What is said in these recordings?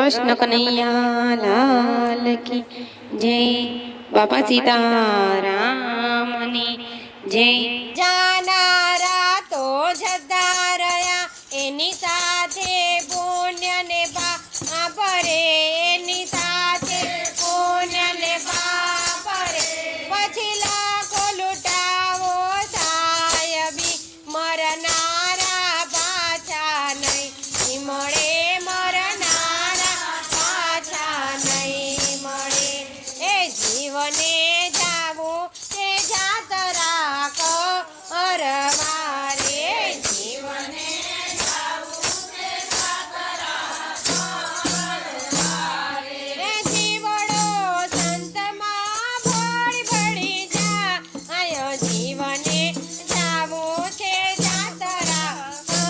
કૃષ્ણ કનૈયા લાલ કી જય। બાપા સીતારામની જય। જાનારા તો જતા રહ્યા, એની સાથે પુણ્ય ને પાપ રે, એની સાથે પુણ્ય ને પાપ રે। પછી લાખો લૂંટાવો થાય બી, મરનારા પાછા નહીં મળે, મરનારા પાછા નહીં મળે। એ જીવને જાવું તે જાત રાખો અરવારે, જીવને જાવું તે જાત રાખો અરવારે। એ જીવડો સંતમાં ભળી ભળી જાય, જીવને જાવું તે જાત રાખો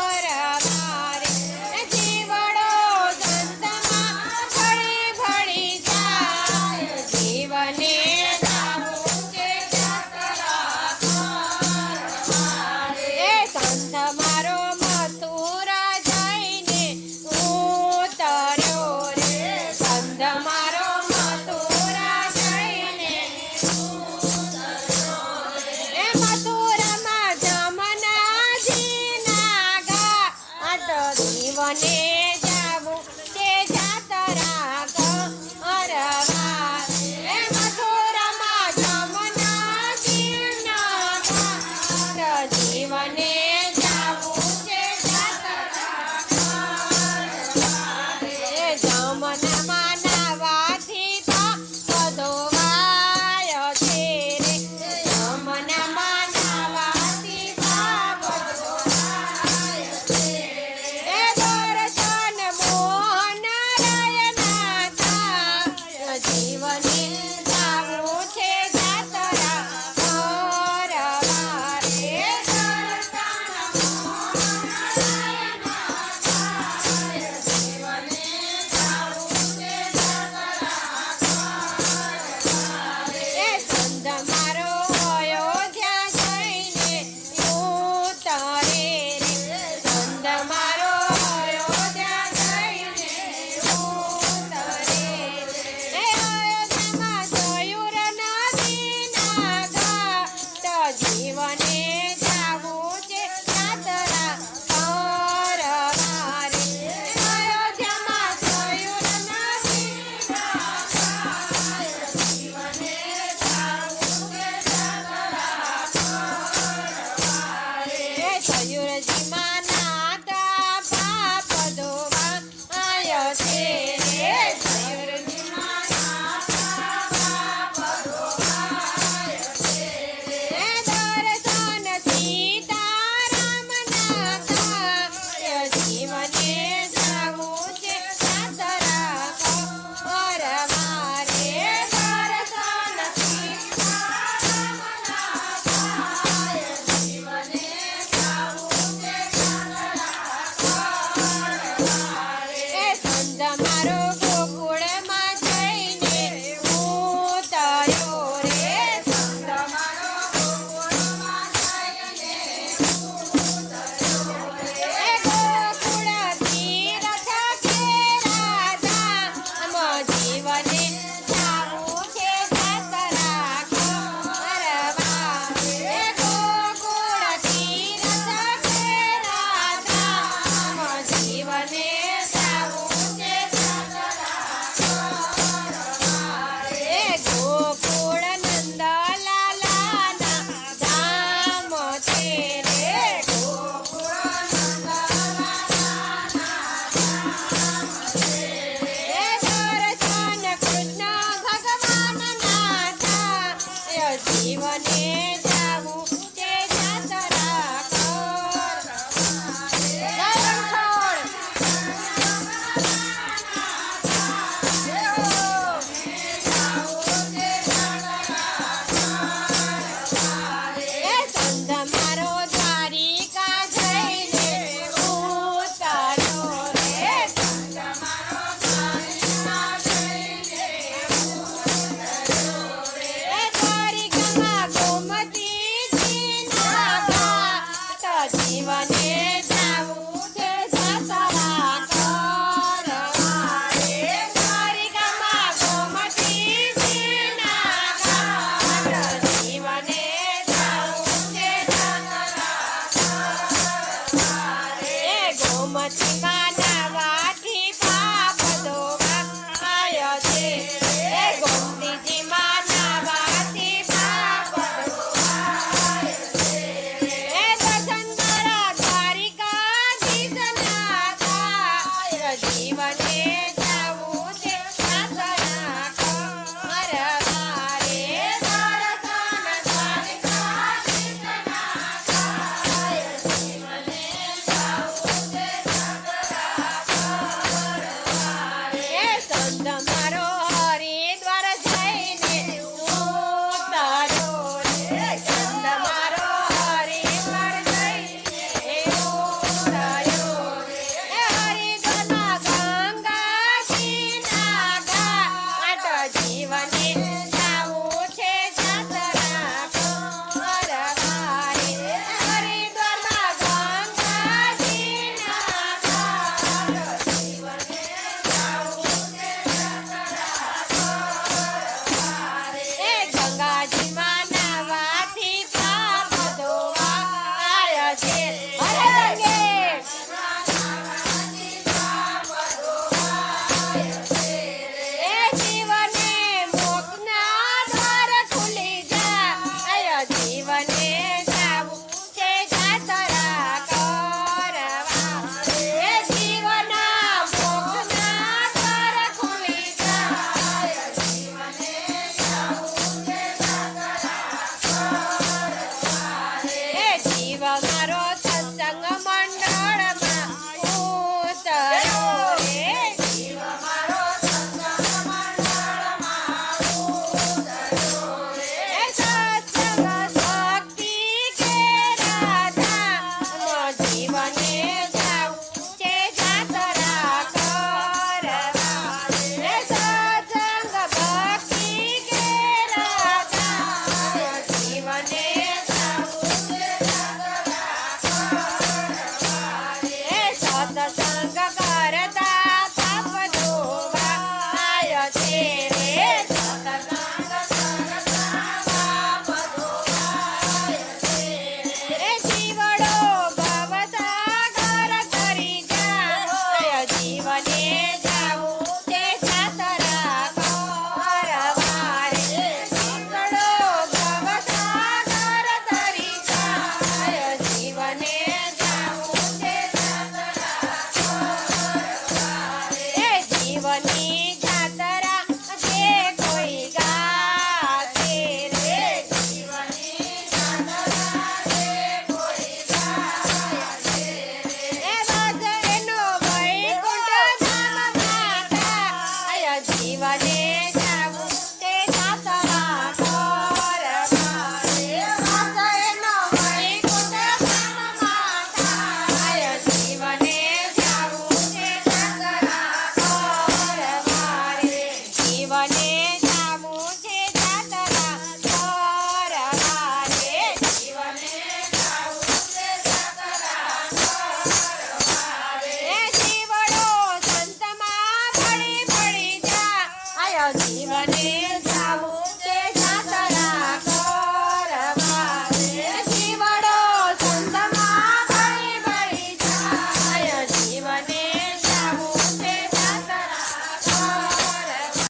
અરવારે। એ જીવડો સંતમાં ભળી ભળી જાય, જીવને જાવું તે જાત રાખો અરવારે। એ સંત મારો મથુરા જઈને ઉતર્યો રે, સંત મારો મથુરા જઈને ઉતર્યો રે। એ મથુરામાં જમનાજીના ઘાટ, જીવને જાવું તે જાત રાખો અરવારે। એ મથુરામાં જમનાજીના ઘાટ, જીવને જાવું તે જાત રાખો અરવારે। એ જમનામાં નાવાથી પાપ ધોવાય છે રે, જમનામાં નાવાથી પાપ ધોવાય છે રે। એ દર્શન મોહન રાયના થાય, જીવને જાવું છે જાત રાખો અરવારે। દર્શન મોહન રાયના થાય, જીવને જાવું છે જાત રાખો અરવારે। એ સંત મારો અયોધ્યા જઈને ઉતરે રે, સંત મારો અયોધ્યા જઈને ઉતરે રે। એ અયોધ્યામાં જોયું નદીના ઘાટ, જીવને